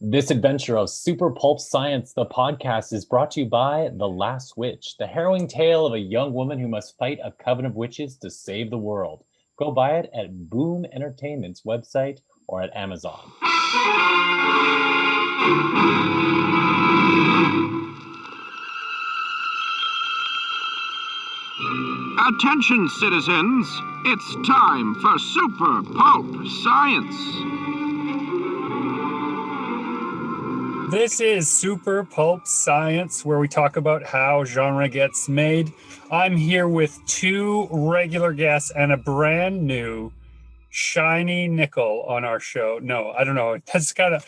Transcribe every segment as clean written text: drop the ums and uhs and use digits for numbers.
This adventure of super pulp science, the podcast, is brought to you by The Last Witch, the harrowing tale of a young woman who must fight a coven of witches to save the world. Go buy it at Boom Entertainment's website or at Amazon. Attention, citizens! It's time for Super Pulp Science! This is Super Pulp Science, where we talk about how genre gets made. I'm here with two regular guests and a brand new shiny nickel on our show. No, I don't know. That's kind of...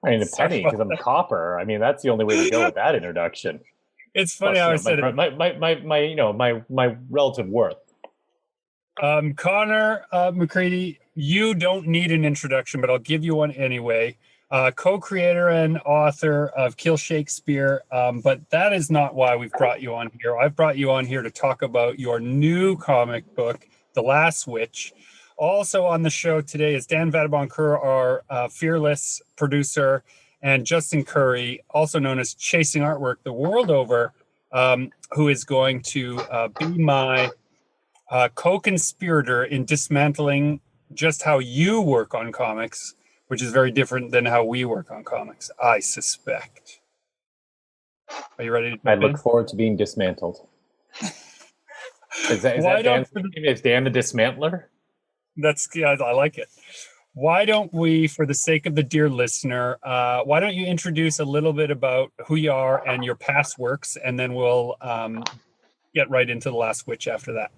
I mean, a penny, because I'm copper. I mean, that's the only way to go with that introduction. It's funny how I said it. My relative worth. Connor McCready, you don't need an introduction, but I'll give you one anyway. Co-creator and author of Kill Shakespeare, but that is not why we've brought you on here. I've brought you on here to talk about your new comic book, The Last Witch. Also on the show today is Dan Vadeboncoeur, our fearless producer, and Justin Curry, also known as Chasing Artwork the world over, who is going to be my co-conspirator in dismantling just how you work on comics, which is very different than how we work on comics, I suspect. Are you ready to I look forward to being dismantled. Is Dan the Dismantler? I like it. Why don't we, for the sake of the dear listener, why don't you introduce a little bit about who you are and your past works, and then we'll get right into The Last Witch after that.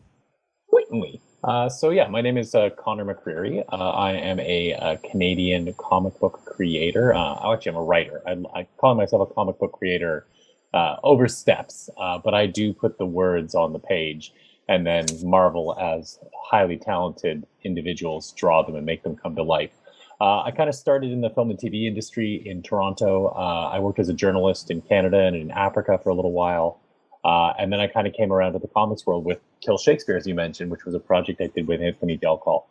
Certainly. My name is Connor McCreary. I am a Canadian comic book creator. Actually, I'm a writer. I call myself a comic book creator oversteps, but I do put the words on the page and then marvel as highly talented individuals draw them and make them come to life. I kind of started in the film and TV industry in Toronto. I worked as a journalist in Canada and in Africa for a little while. And then I kind of came around to the comics world with Kill Shakespeare, as you mentioned, which was a project I did with Anthony Delcall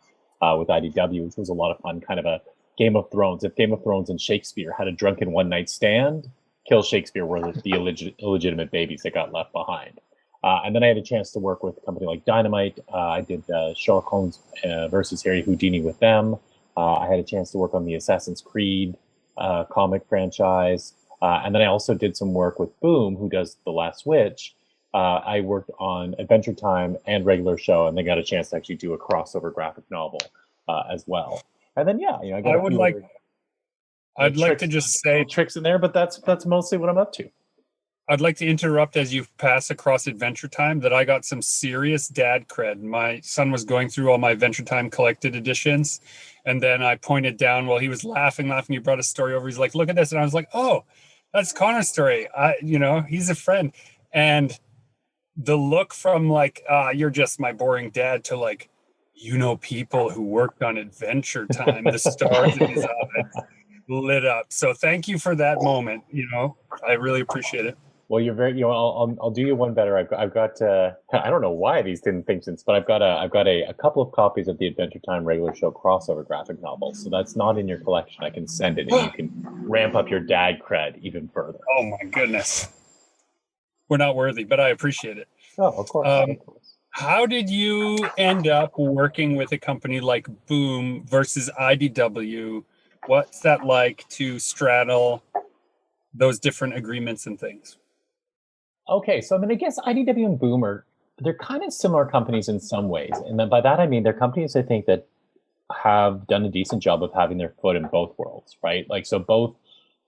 with IDW, which was a lot of fun, kind of a Game of Thrones. If Game of Thrones and Shakespeare had a drunken one-night stand, Kill Shakespeare were the illegitimate babies that got left behind. And then I had a chance to work with a company like Dynamite. I did Sherlock Holmes versus Harry Houdini with them. I had a chance to work on the Assassin's Creed comic franchise. And then I also did some work with Boom, who does The Last Witch. I worked on Adventure Time and regular show, and they got a chance to actually do a crossover graphic novel as well. And then, I got I'd like to just say tricks in there, but that's mostly what I'm up to. I'd like to interrupt as you pass across Adventure Time that I got some serious dad cred. My son was going through all my Adventure Time collected editions, and then I pointed down while he was laughing. He brought a story over. He's like, "Look at this," and I was like, "Oh, that's Connor's story. He's a friend." And the look from you're just my boring dad to people who worked on Adventure Time, the stars in his eyes lit up. So thank you for that moment. I really appreciate it. Well, you're very. I'll do you one better. I've got. I don't know why these didn't think since, but I've got a couple of copies of the Adventure Time regular show crossover graphic novels. So that's not in your collection. I can send it, and you can ramp up your dad cred even further. Oh my goodness, we're not worthy, but I appreciate it. Oh, of course. How did you end up working with a company like Boom versus IDW? What's that like to straddle those different agreements and things? Okay, so I guess IDW and Boom they're kind of similar companies in some ways. And then by that I mean they're companies I think that have done a decent job of having their foot in both worlds, right? So both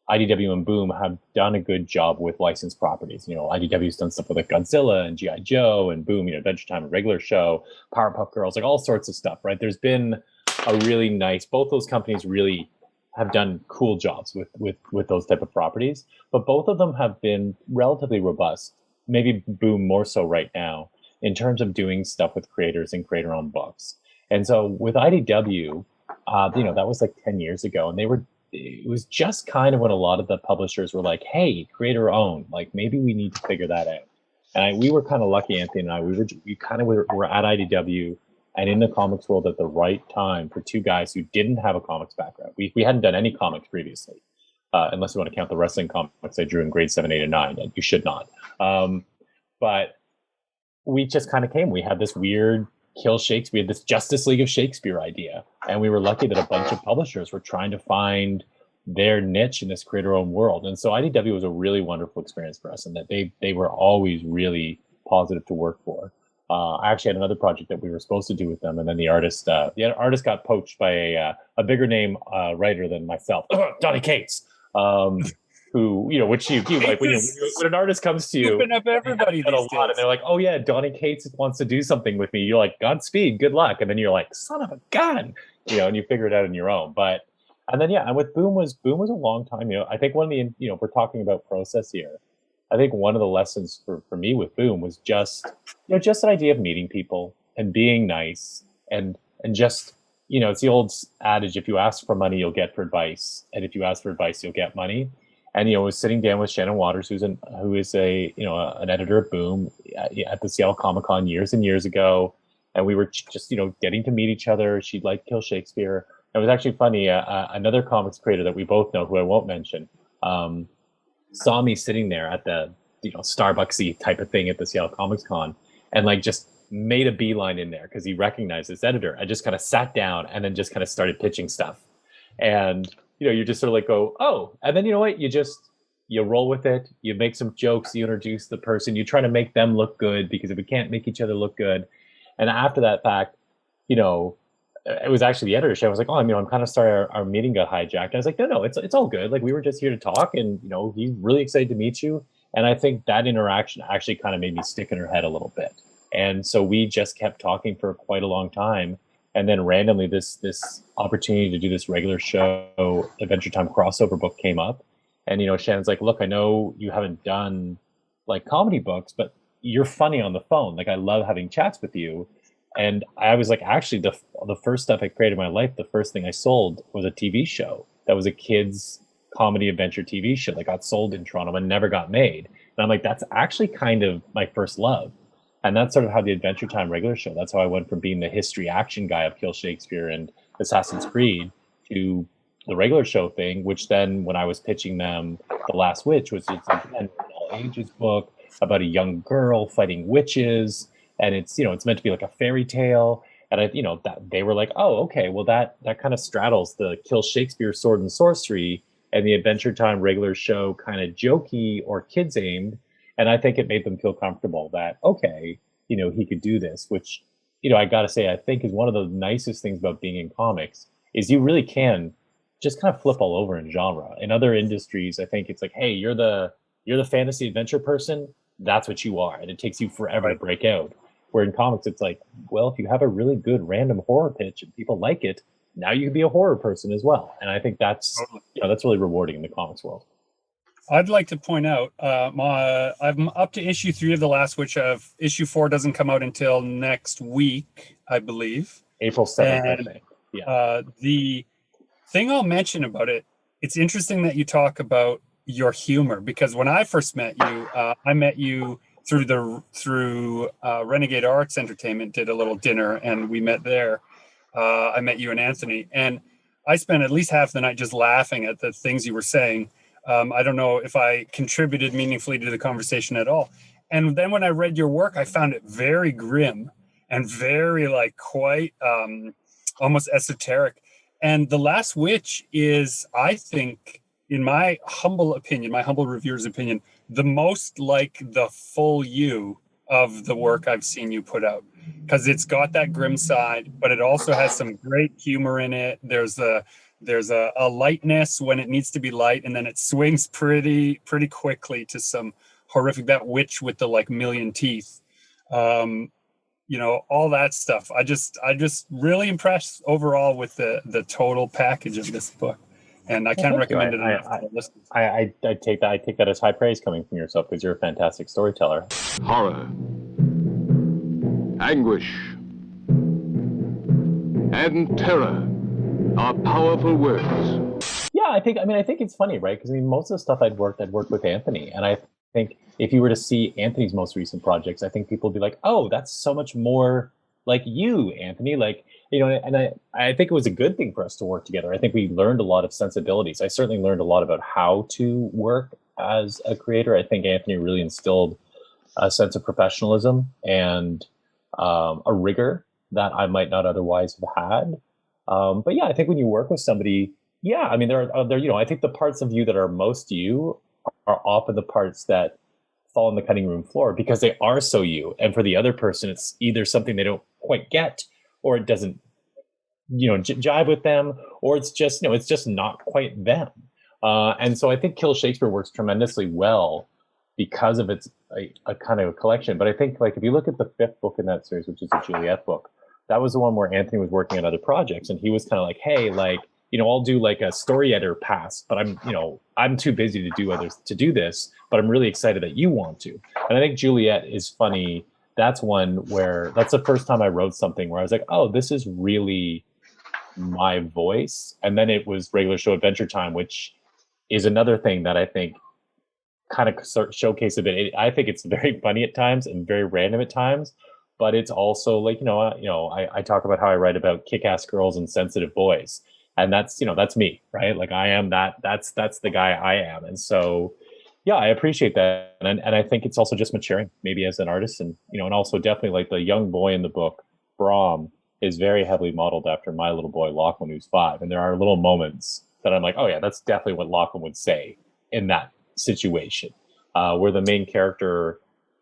IDW and Boom have done a good job with licensed properties. IDW's done stuff with Godzilla and G.I. Joe, and Boom, Adventure Time, a regular show, Powerpuff Girls, all sorts of stuff, right? There's been a really nice, both those companies really have done cool jobs with those type of properties, but both of them have been relatively robust, maybe Boom more so right now, in terms of doing stuff with creators and creator-owned books. And so with IDW, that was 10 years ago, and it was just kind of when a lot of the publishers were like, hey, creator-owned, maybe we need to figure that out. And we were kind of lucky, Anthony and I, we were at IDW and in the comics world at the right time for two guys who didn't have a comics background. We hadn't done any comics previously, unless you want to count the wrestling comics I drew in grade 7, 8, and 9, and you should not. But we just kind of came. We had this weird kill Shakespeare, we had this Justice League of Shakespeare idea, and we were lucky that a bunch of publishers were trying to find their niche in this creator-owned world. And so IDW was a really wonderful experience for us, and that they were always really positive to work for. I actually had another project that we were supposed to do with them, and then the artist got poached by a bigger name writer than myself, Donny Cates, who, you know, which you like when an artist comes to you, up everybody these days. And they're like, oh yeah, Donny Cates wants to do something with me. You're like, Godspeed, good luck, and then you're like, son of a gun, you know, and you figure it out on your own. And then and with Boom was a long time. You know, I think one of the, you know, if we're talking about process here, I think one of the lessons for me with Boom was just, you know, just an idea of meeting people and being nice and just, you know, it's the old adage, if you ask for money, you'll get for advice, and if you ask for advice, you'll get money. And, you know, I was sitting down with Shannon Waters, who is a, you know, an editor at Boom at the Seattle Comic Con years and years ago. And we were just, you know, getting to meet each other. She'd like Kill Shakespeare. It was actually funny. Another comics creator that we both know, who I won't mention, saw me sitting there at the, you know, Starbucksy type of thing at the Seattle Comics Con, and like just made a beeline in there because he recognized this editor. I just kind of sat down and then just kind of started pitching stuff. And, you know, you just sort of like go, oh, and then you know what? You roll with it. You make some jokes. You introduce the person. You try to make them look good, because if we can't make each other look good. And after that fact, you know, it was actually the editor. I was like, oh, I'm kind of sorry our meeting got hijacked. And I was like, no, it's all good. Like, we were just here to talk, and, you know, he's really excited to meet you. And I think that interaction actually kind of made me stick in her head a little bit. And so we just kept talking for quite a long time. And then randomly this opportunity to do this regular show, Adventure Time crossover book, came up. And, you know, Shannon's like, look, I know you haven't done like comedy books, but you're funny on the phone. Like, I love having chats with you. And I was like, actually, the first stuff I created in my life, the first thing I sold was a TV show that was a kids comedy adventure TV show that got sold in Toronto and never got made. And I'm like, that's actually kind of my first love. And that's sort of how the Adventure Time regular show, that's how I went from being the history action guy of Kill Shakespeare and Assassin's Creed to the regular show thing, which then when I was pitching them The Last Witch, was it's an all ages book about a young girl fighting witches. And it's, you know, it's meant to be like a fairy tale. And I, you know, that they were like, oh, okay, well that kind of straddles the Kill Shakespeare sword and sorcery and the Adventure Time regular show kind of jokey or kids aimed. And I think it made them feel comfortable that, okay, you know, he could do this, which, you know, I got to say, I think is one of the nicest things about being in comics is you really can just kind of flip all over in genre. In other industries, I think it's like, hey, you're the fantasy adventure person. That's what you are. And it takes you forever to break out. Where in comics, it's like, well, if you have a really good random horror pitch and people like it, now you can be a horror person as well. And I think that's, you know, that's really rewarding in the comics world. I'd like to point out, I'm up to issue 3 of The Last Witch. Issue 4 doesn't come out until next week, I believe. April 7th, I think. Yeah. The thing I'll mention about it, it's interesting that you talk about your humor, because when I first met you, I met you through Renegade Arts Entertainment, did a little dinner, and we met there. I met you and Anthony, and I spent at least half the night just laughing at the things you were saying. I don't know if I contributed meaningfully to the conversation at all. And then when I read your work, I found it very grim and very like quite almost esoteric. And The Last Witch is, I think, in my humble opinion, my humble reviewer's opinion, the most like the full you of the work I've seen you put out, because it's got that grim side, but it also has some great humor in it. There's a lightness when it needs to be light, and then it swings pretty quickly to some horrific, that witch with the like million teeth, you know, all that stuff. I just really impressed overall with the total package of this book. And I can't recommend it enough to listeners. I take that as high praise coming from yourself, because you're a fantastic storyteller. Horror, anguish, and terror are powerful words. Yeah, I think it's funny, right? Because most of the stuff I'd worked with Anthony, and I think if you were to see Anthony's most recent projects, I think people would be like, oh, that's so much more like you, Anthony, like, you know, and I think it was a good thing for us to work together. I think we learned a lot of sensibilities. I certainly learned a lot about how to work as a creator. I think Anthony really instilled a sense of professionalism and a rigor that I might not otherwise have had. But yeah, I think when you work with somebody, yeah, I mean, you know, I think the parts of you that are most you are often the parts that fall on the cutting room floor because they are so you. And for the other person, it's either something they don't quite get, or it doesn't, you know, jive with them, or it's just, you know, it's just not quite them. And so I think Kill Shakespeare works tremendously well because of its a kind of a collection. But I think, like, if you look at the fifth book in that series, which is the Juliet book, that was the one where Anthony was working on other projects, and he was kind of like, hey, like, you know, I'll do like a story editor pass, but I'm, you know, I'm too busy to do this, but I'm really excited that you want to. And I think Juliet is funny. That's one where that's the first time I wrote something where I was like, oh, this is really my voice. And then it was Regular Show Adventure Time, which is another thing that I think kind of showcase a bit. I think it's very funny at times and very random at times, but it's also like, I talk about how I write about kick-ass girls and sensitive boys, and that's, you know, that's me, right? Like I am that. That's the guy I am, and so yeah, I appreciate that, and I think it's also just maturing, maybe as an artist, and you know, and also definitely like the young boy in the book, Brom, is very heavily modeled after my little boy Lachlan, who's 5, and there are little moments that I'm like, oh yeah, that's definitely what Lachlan would say in that situation, where the main character,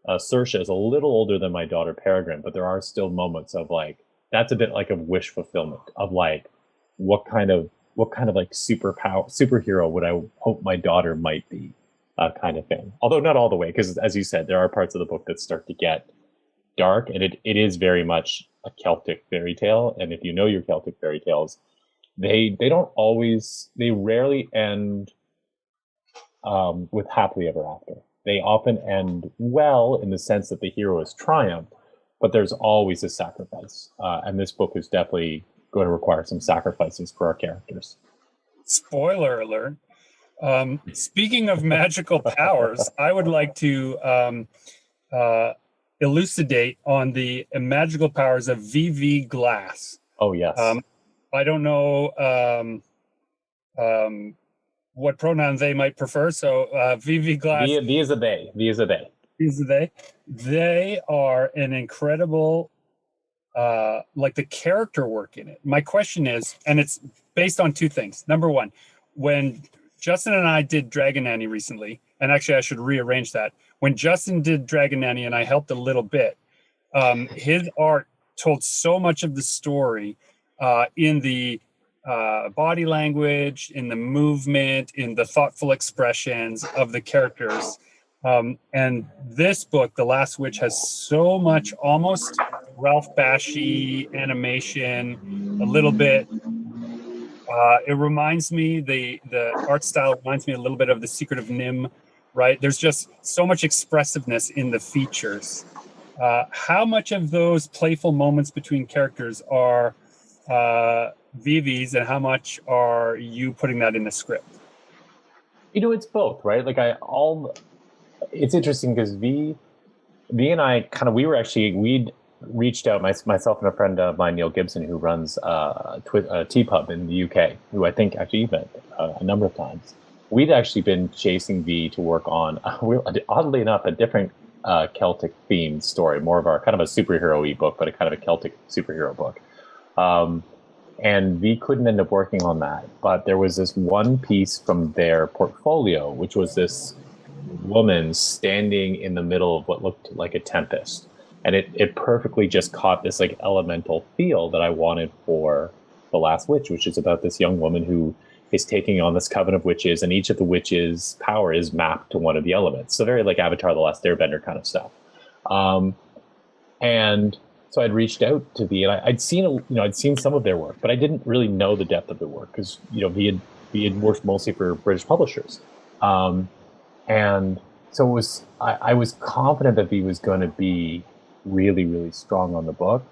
Saoirse, is a little older than my daughter Peregrine, but there are still moments of like, that's a bit like a wish fulfillment of like, what kind of like superhero would I hope my daughter might be, kind of thing. Although not all the way, because as you said, there are parts of the book that start to get dark, and it is very much a Celtic fairy tale. And if you know your Celtic fairy tales, they rarely end with happily ever after. They often end well in the sense that the hero has triumphed, but there's always a sacrifice. And this book is definitely going to require some sacrifices for our characters. Spoiler alert. Speaking of magical powers, I would like to elucidate on the magical powers of VV Glass. Oh, yes. I don't know what pronoun they might prefer. So VV Glass. V is a they. V is a they. V is a they. They are an incredible, like the character work in it. My question is, and it's based on 2 things. Number one, when Justin and I did Dragon Nanny recently, and actually I should rearrange that. When Justin did Dragon Nanny and I helped a little bit, his art told so much of the story in the body language, in the movement, in the thoughtful expressions of the characters. And this book, The Last Witch, has so much almost Ralph Bakshi animation, a little bit. It reminds me, the art style reminds me a little bit of The Secret of Nim, right? There's just so much expressiveness in the features. How much of those playful moments between characters are VV's, and how much are you putting that in the script? You know, it's both, right? Like it's interesting because V and I we'd reached out, myself and a friend of mine, Neil Gibson, who runs T-Pub in the UK, who I think actually you've met a number of times. We'd actually been chasing V to work on, oddly enough, a different Celtic themed story, more of our kind of a superhero-y book, but a kind of a Celtic superhero book. And V couldn't end up working on that, but there was this one piece from their portfolio, which was this woman standing in the middle of what looked like a tempest. And it perfectly just caught this like elemental feel that I wanted for The Last Witch, which is about this young woman who is taking on this coven of witches, and each of the witches' power is mapped to one of the elements. So very like Avatar: The Last Airbender kind of stuff. And so I'd reached out to V, and I'd seen some of their work, but I didn't really know the depth of their work because, you know, V had worked mostly for British publishers. And so I was confident that V was going to be really, really strong on the book.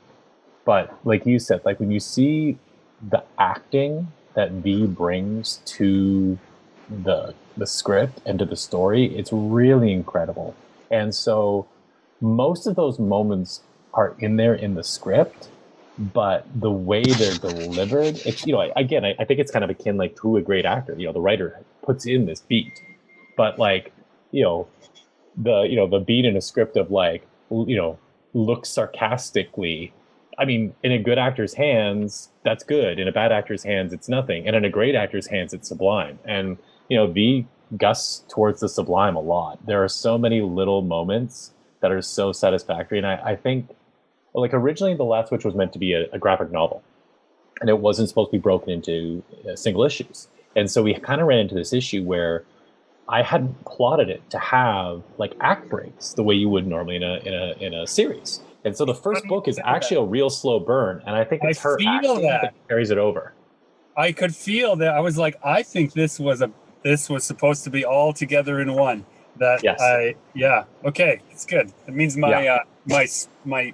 But like you said, like when you see the acting that V brings to the script and to the story, it's really incredible. And so most of those moments part in there in the script, but the way they're delivered, it's, you know, again, I think it's kind of akin like to a great actor. You know, the writer puts in this beat, but like, you know, the beat in a script of like, you know, look sarcastically. I mean, in a good actor's hands, that's good. In a bad actor's hands, it's nothing. And in a great actor's hands, it's sublime. And, you know, V gusts towards the sublime a lot. There are so many little moments that are so satisfactory. And I think, like, originally The Last Witch was meant to be a graphic novel, and it wasn't supposed to be broken into single issues. And so we kind of ran into this issue where I hadn't plotted it to have like act breaks the way you would normally in a series. And so the first book is actually a real slow burn, and I think it's her acting that carries it over. I could feel that. I was like, I think this was supposed to be all together in one. That Yes. Okay, it's good. It means my my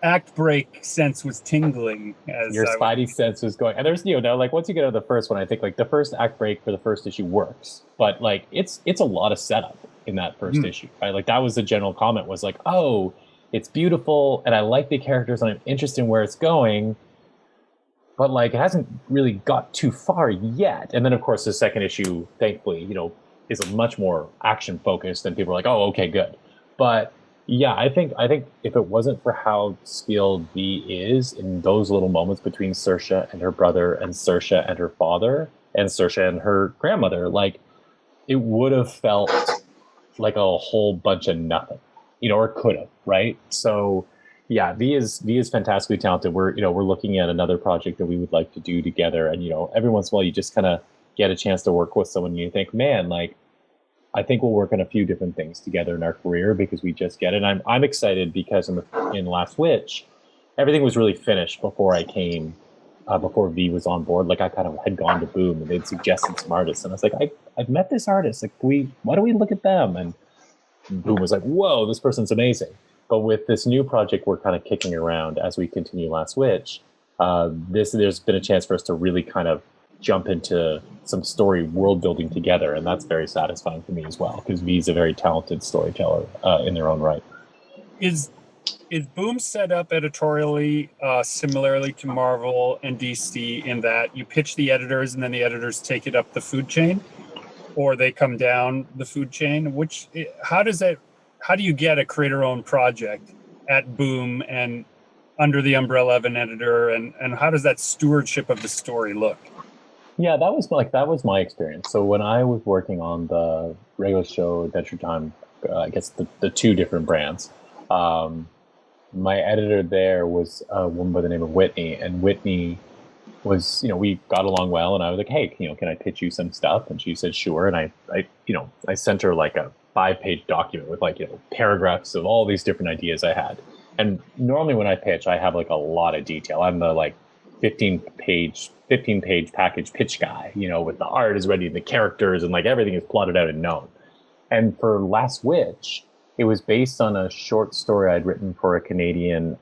act break sense was tingling as your spidey sense was going. And there's, you know, like once you get out of the first one, I think like the first act break for the first issue works, but like it's a lot of setup in that first issue, right? Like that was the general comment, was like, oh, it's beautiful and I like the characters and I'm interested in where it's going, but like it hasn't really got too far yet. And then of course the second issue, thankfully, you know, is much more action focused, and people are like, oh, okay, good. But yeah, I think if it wasn't for how skilled V is in those little moments between Saoirse and her brother, and Saoirse and her father, and Saoirse and her grandmother, like it would have felt like a whole bunch of nothing, you know, or could have, right? So yeah, V is fantastically talented. We're looking at another project that we would like to do together, and you know, every once in a while you just kind of get a chance to work with someone and you think, man, like I think we'll work on a few different things together in our career, because we just get it. And I'm excited because in Last Witch, everything was really finished before I came, before V was on board. Like I kind of had gone to Boom and they'd suggested some artists, and I was like, I've met this artist. Like why don't we look at them? And Boom was like, whoa, this person's amazing. But with this new project we're kind of kicking around as we continue Last Witch, there's been a chance for us to really kind of jump into some story world building together, and that's very satisfying for me as well, because V's a very talented storyteller in their own right. Is Boom set up editorially similarly to Marvel and DC in that you pitch the editors and then the editors take it up the food chain, or they come down the food chain? How do you get a creator-owned project at Boom and under the umbrella of an editor, and how does that stewardship of the story look? Yeah, that was my experience. So when I was working on the regular show, Adventure Time, I guess the two different brands, my editor there was a woman by the name of Whitney, and Whitney was, you know, we got along well, and I was like, hey, you know, can I pitch you some stuff? And she said, sure. And I sent her like a 5-page document with like, you know, paragraphs of all these different ideas I had. And normally when I pitch, I have like a lot of detail. I'm the like 15-page package pitch guy, you know, with the art is ready, the characters, and like everything is plotted out and known. And for Last Witch, it was based on a short story I'd written for a Canadian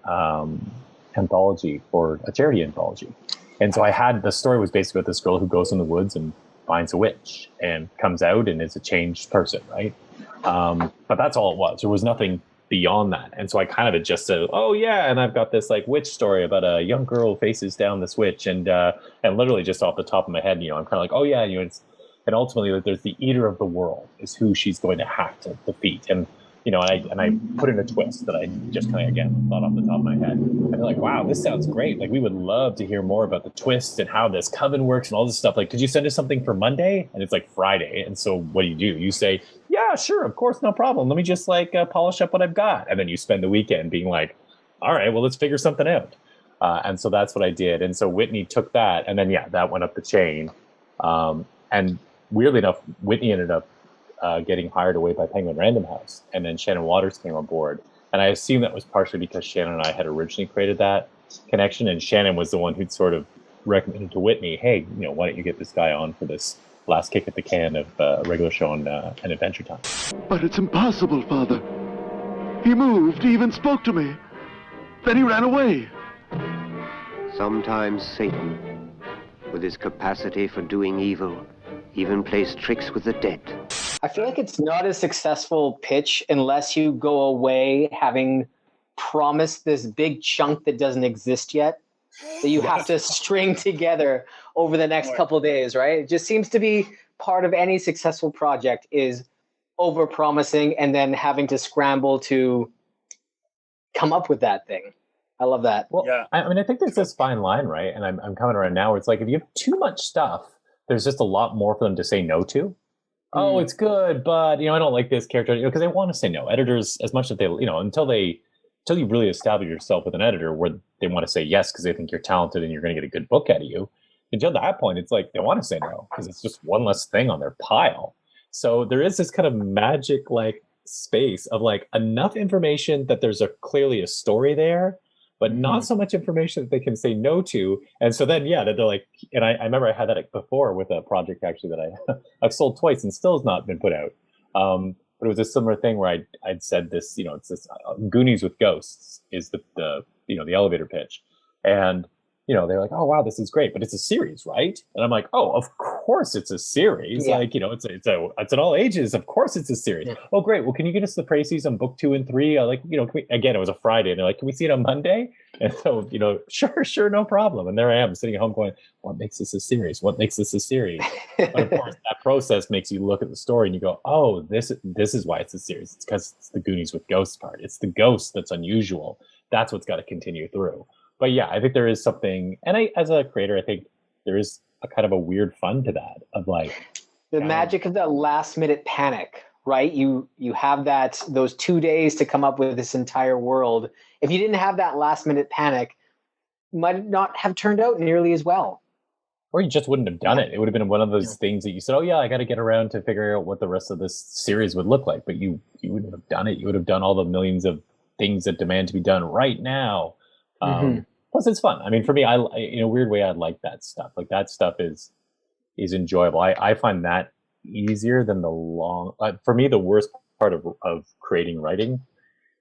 anthology, for a charity anthology. And so the story was basically about this girl who goes in the woods and finds a witch and comes out and is a changed person, right? But that's all it was. There was nothing beyond that. And so I kind of adjusted, oh yeah, and I've got this like witch story about a young girl who faces down this witch, and literally just off the top of my head, you know, I'm kind of like, oh yeah, you know, and ultimately there's the eater of the world is who she's going to have to defeat. And you know, and I put in a twist that I just kind of, again, thought off the top of my head. And they're like, wow, this sounds great. Like, we would love to hear more about the twist and how this coven works and all this stuff. Like, could you send us something for Monday? And it's like Friday. And so what do? You say, yeah, sure, of course, no problem. Let me just like polish up what I've got. And then you spend the weekend being like, all right, well, let's figure something out. And so that's what I did. And so Whitney took that, and then, yeah, that went up the chain. And weirdly enough, Whitney ended up getting hired away by Penguin Random House, and then Shannon Waters came on board. And I assume that was partially because Shannon and I had originally created that connection, and Shannon was the one who'd sort of recommended to Whitney, hey, you know, why don't you get this guy on for this last kick at the can of a regular show on an Adventure Time. But it's impossible, Father. He moved, he even spoke to me. Then he ran away. Sometimes Satan, with his capacity for doing evil, even plays tricks with the dead. I feel like it's not a successful pitch unless you go away having promised this big chunk that doesn't exist yet that you have to string together over the next couple of days, right? It just seems to be part of any successful project is over promising and then having to scramble to come up with that thing. I love that. Well, yeah. I mean, I think there's this fine line, right? And I'm coming around now where it's like, if you have too much stuff, there's just a lot more for them to say no to. Oh, it's good, but, I don't like this character, because they want to say no. Editors, as much as they, until you really establish yourself with an editor where they want to say yes because they think you're talented and you're going to get a good book out of you, until that point, it's like they want to say no because it's just one less thing on their pile. So there is this kind of magic like space of like enough information that there's clearly a story there, but not so much information that they can say no to. And so then, they're like, and I remember I had that before with a project actually that I've sold twice and still has not been put out. But it was a similar thing where I'd said this, it's this Goonies with Ghosts is the elevator pitch. And, they're like, oh, wow, this is great, but it's a series, right? And I'm like, oh, of course it's a series. Yeah. Like, it's an all ages. Of course it's a series. Yeah. Oh, great. Well, can you get us the praise on book 2 and 3? Again, it was a Friday. And they're like, can we see it on Monday? And so, sure, no problem. And there I am sitting at home going, what makes this a series? What makes this a series? But of course, that process makes you look at the story and you go, oh, this is why it's a series. It's because it's the Goonies with Ghosts part. It's the ghost that's unusual. That's what's got to continue through. But yeah, I think there is something, and as a creator, I think there is a kind of a weird fun to that of like the magic of that last minute panic, right? You have those 2 days to come up with this entire world. If you didn't have that last minute panic, it might not have turned out nearly as well. Or you just wouldn't have done it. It would have been one of those things that you said, oh yeah, I got to get around to figure out what the rest of this series would look like. But you wouldn't have done it. You would have done all the millions of things that demand to be done right now. Plus, it's fun. I mean, for me, in a weird way, I like that stuff. Like that stuff is enjoyable. I find that easier than the long. For me, the worst part of creating writing,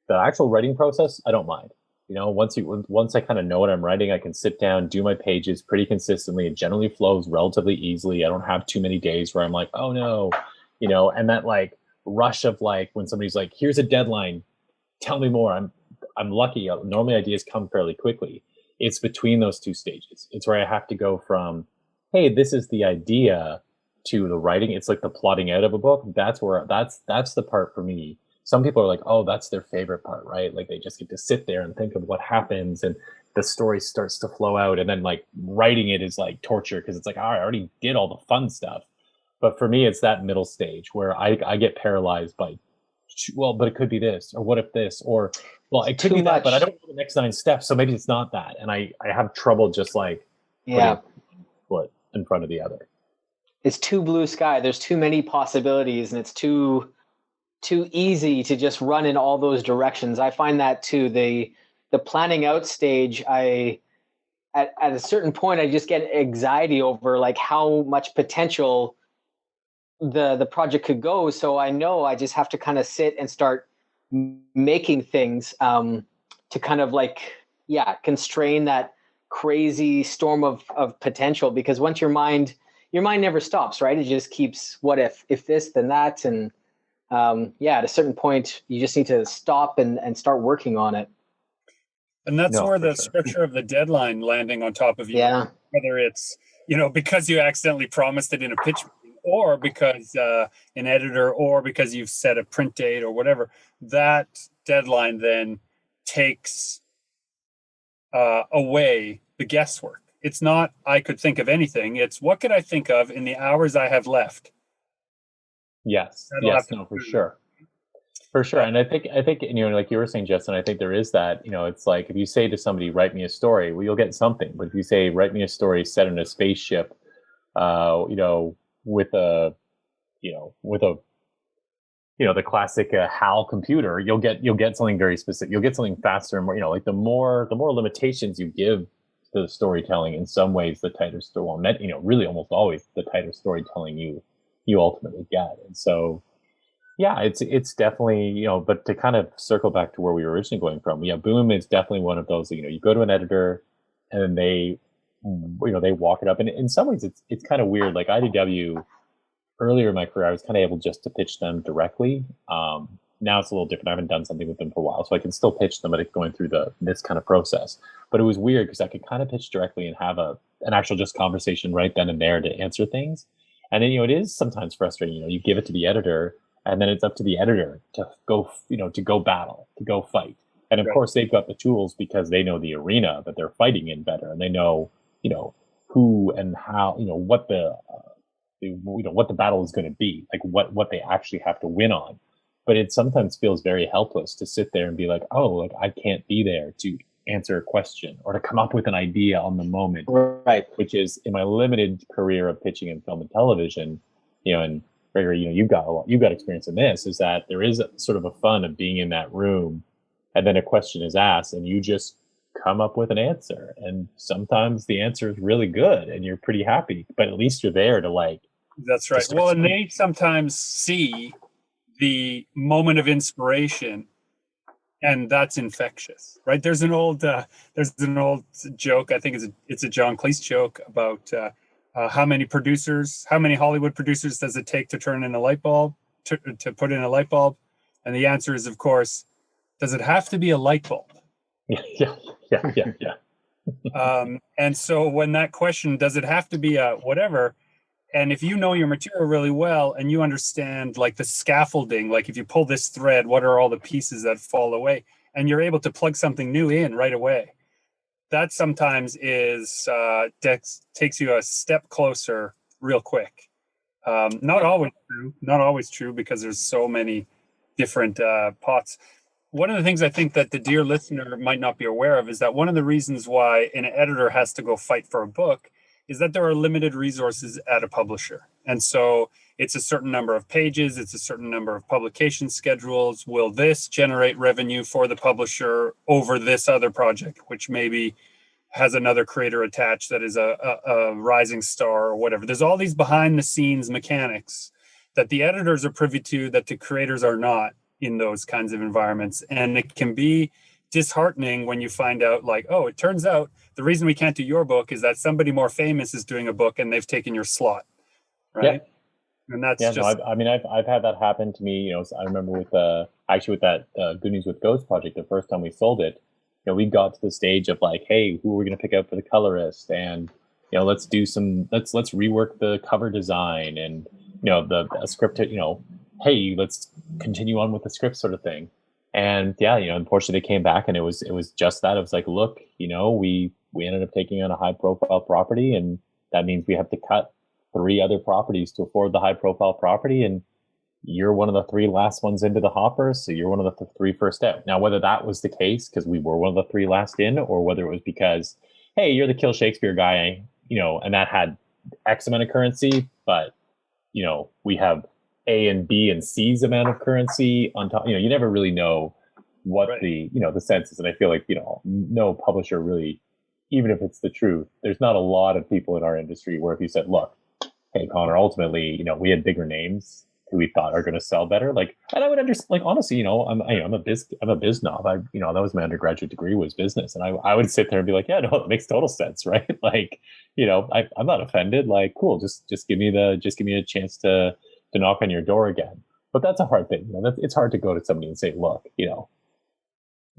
the actual writing process, I don't mind. Once I kind of know what I'm writing, I can sit down, do my pages pretty consistently. It generally flows relatively easily. I don't have too many days where I'm like, oh no, and that like rush of like when somebody's like, here's a deadline, tell me more. I'm lucky. Normally ideas come fairly quickly. It's between those two stages. It's where I have to go from, hey, this is the idea, to the writing. It's like the plotting out of a book. That's the part for me. Some people are like, oh, that's their favorite part, right? Like they just get to sit there and think of what happens and the story starts to flow out. And then like writing it is like torture because it's like, oh, I already did all the fun stuff. But for me, it's that middle stage where I get paralyzed by, well, but it could be this, or what if this, or well, it could be that, but I don't know the next 9 steps, so maybe it's not that. And I have trouble just like putting one foot in front of the other. It's too blue sky. There's too many possibilities, and it's too easy to just run in all those directions. I find that too. The planning out stage, at a certain point, I just get anxiety over like how much potential the project could go. So I know I just have to kind of sit and start making things to kind of like, constrain that crazy storm of potential, because once your mind never stops, right? It just keeps, what if this, then that. And at a certain point, you just need to stop and start working on it. And that's where the structure of the deadline landing on top of you, whether it's, because you accidentally promised it in a pitch meeting, or because an editor, or because you've set a print date or whatever, that deadline then takes away the guesswork. It's not, I could think of anything. It's what could I think of in the hours I have left? Yes. No, for sure. For sure. And I think, like you were saying, Justin, I think there is that, it's like if you say to somebody, write me a story, well, you'll get something. But if you say, write me a story set in a spaceship, with a the classic HAL computer, you'll get something very specific. You'll get something faster and more, like the more limitations you give to the storytelling, in some ways, the tighter story, really almost always the tighter storytelling you ultimately get. And so, it's definitely, but to kind of circle back to where we were originally going from, Boom is definitely one of those, you go to an editor and then they walk it up. And in some ways it's kind of weird. Like IDW, earlier in my career, I was kind of able just to pitch them directly. now it's a little different. I haven't done something with them for a while, so I can still pitch them, but it's going through this kind of process. But it was weird because I could kind of pitch directly and have an actual just conversation right then and there to answer things. And then, it is sometimes frustrating. You give it to the editor, and then it's up to the editor to go, to go battle, to go fight. And of course, they've got the tools because they know the arena that they're fighting in better, and they know, who and how, what what the battle is going to be, like what they actually have to win on. But it sometimes feels very helpless to sit there and be like, oh, like I can't be there to answer a question or to come up with an idea on the moment. Right. Which is, in my limited career of pitching in film and television, and Gregory, you've got experience in this, is that there is sort of a fun of being in that room, and then a question is asked and you just come up with an answer. And sometimes the answer is really good and you're pretty happy, but at least you're there to like. That's right. Well, and they sometimes see the moment of inspiration, and that's infectious, right? There's an old joke. I think it's a John Cleese joke about how many Hollywood producers does it take to turn in a light bulb, to put in a light bulb? And the answer is, of course, does it have to be a light bulb? Yeah. And so when that question, does it have to be a whatever? And if you know your material really well and you understand like the scaffolding, like if you pull this thread, what are all the pieces that fall away? And you're able to plug something new in right away. That sometimes takes you a step closer real quick. Not always true because there's so many different pots. One of the things I think that the dear listener might not be aware of is that one of the reasons why an editor has to go fight for a book is that there are limited resources at a publisher. And so it's a certain number of pages, it's a certain number of publication schedules. Will this generate revenue for the publisher over this other project, which maybe has another creator attached that is a rising star or whatever? There's all these behind the scenes mechanics that the editors are privy to that the creators are not in those kinds of environments. And it can be disheartening when you find out like, oh, it turns out the reason we can't do your book is that somebody more famous is doing a book and they've taken your slot, right? Yeah. And that's I've had that happen to me. I remember with that Good News with Ghosts project, the first time we sold it, we got to the stage of like, hey, who are we going to pick out for the colorist? And let's rework the cover design and the script. Hey, let's continue on with the script sort of thing. And unfortunately, they came back and it was just that. It was like, look, we ended up taking on a high profile property, and that means we have to cut 3 other properties to afford the high profile property. And you're one of the 3 last ones into the hopper, so you're one of the 3 first out. Now, whether that was the case because we were one of the 3 last in, or whether it was because, hey, you're the Kill Shakespeare guy, and that had X amount of currency, but we have A and B and C's amount of currency on top. You never really know what the sense is. And I feel like, no publisher really, even if it's the truth, there's not a lot of people in our industry where if you said, look, hey, Connor, ultimately, we had bigger names who we thought are going to sell better. Like, and I would understand, like, honestly, I'm a biz knob. That was my undergraduate degree, was business. And I would sit there and be like, yeah, no, it makes total sense. Right. Like, I'm not offended. Like, cool. Just give me a chance to knock on your door again. But that's a hard thing. It's hard to go to somebody and say, look,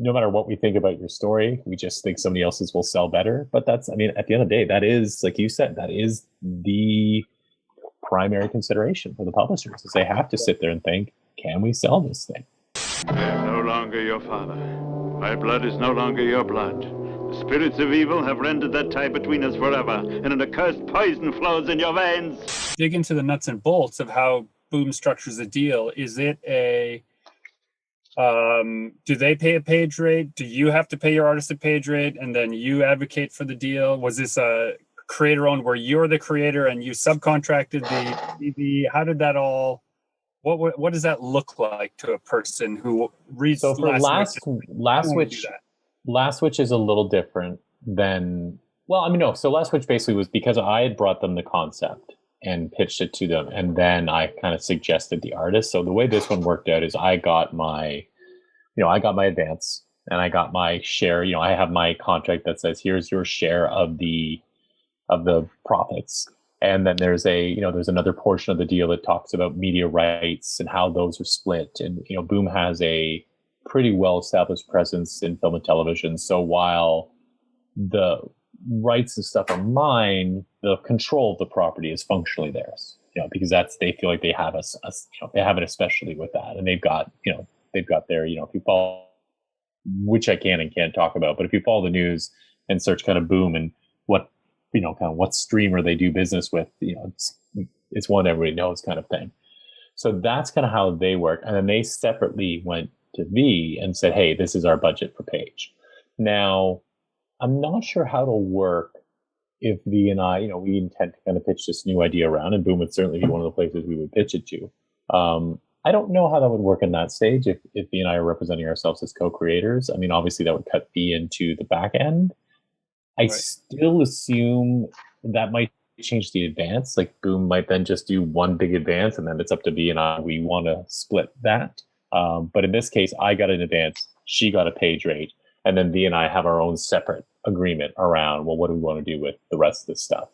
no matter what we think about your story, we just think somebody else's will sell better. But at the end of the day, that is, like you said, that is the primary consideration for the publishers, is they have to sit there and think, can we sell this thing? I am no longer your father. My blood is no longer your blood. The spirits of evil have rendered that tie between us forever, and an accursed poison flows in your veins. Dig into the nuts and bolts of how Boom structures a deal. Is it do they pay a page rate? Do you have to pay your artist a page rate and then you advocate for the deal? Was this a creator owned where you're the creator and you subcontracted the TV? How did that all, what does that look like to a person who reads? So for Last Switch is a little different than, so Last Switch basically was because I had brought them the concept and pitched it to them, and then I kind of suggested the artist. So the way this one worked out is I got my advance and I got my share. I have my contract that says, here's your share of the profits. And then there's there's another portion of the deal that talks about media rights and how those are split. And, Boom has a pretty well-established presence in film and television. So while the rights and stuff are mine, the control of the property is functionally theirs, because they feel like they have they have it especially with that. And they've got their, if you follow, which I can and can't talk about, but if you follow the news and search kind of Boom and what, kind of what streamer they do business with, it's one everybody knows kind of thing. So that's kind of how they work. And then they separately went to V and said, hey, this is our budget per page. Now, I'm not sure how it'll work if V and I, we intend to kind of pitch this new idea around, and Boom would certainly be one of the places we would pitch it to. I don't know how that would work in that stage if V and I are representing ourselves as co-creators. I mean, obviously that would cut V into the back end. I still assume that might change the advance. Like Boom might then just do one big advance, and then it's up to V and I. We want to split that. But in this case, I got an advance, she got a page rate, and then V and I have our own separate agreement around, well, what do we want to do with the rest of this stuff?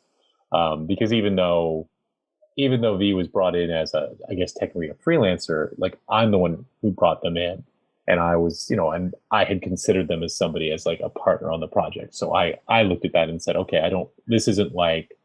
Because even though V was brought in as I guess technically a freelancer, like I'm the one who brought them in. And I was, and I had considered them as somebody as like a partner on the project. So I looked at that and said, okay, this isn't like,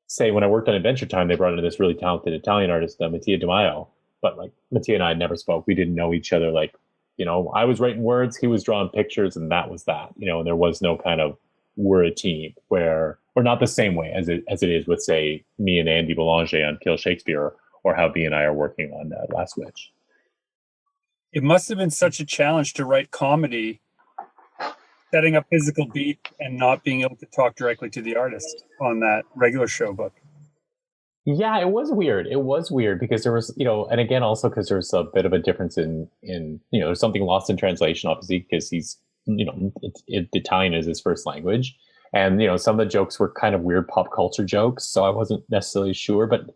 say when I worked on Adventure Time, they brought in this really talented Italian artist, Mattia Di Maio. But like Mattia and I never spoke. We didn't know each other. Like, I was writing words, he was drawing pictures, and that was that, and there was no kind of, we're a team or not the same way as it is with, say, me and Andy Belanger on Kill Shakespeare, or how V and I are working on Last Witch. It must have been such a challenge to write comedy, setting up physical beat and not being able to talk directly to the artist on that regular show book. Yeah, it was weird. It was weird because there was, and again, also because there's a bit of a difference in there's something lost in translation, obviously, because he's, Italian is his first language. And, some of the jokes were kind of weird pop culture jokes. So I wasn't necessarily sure. But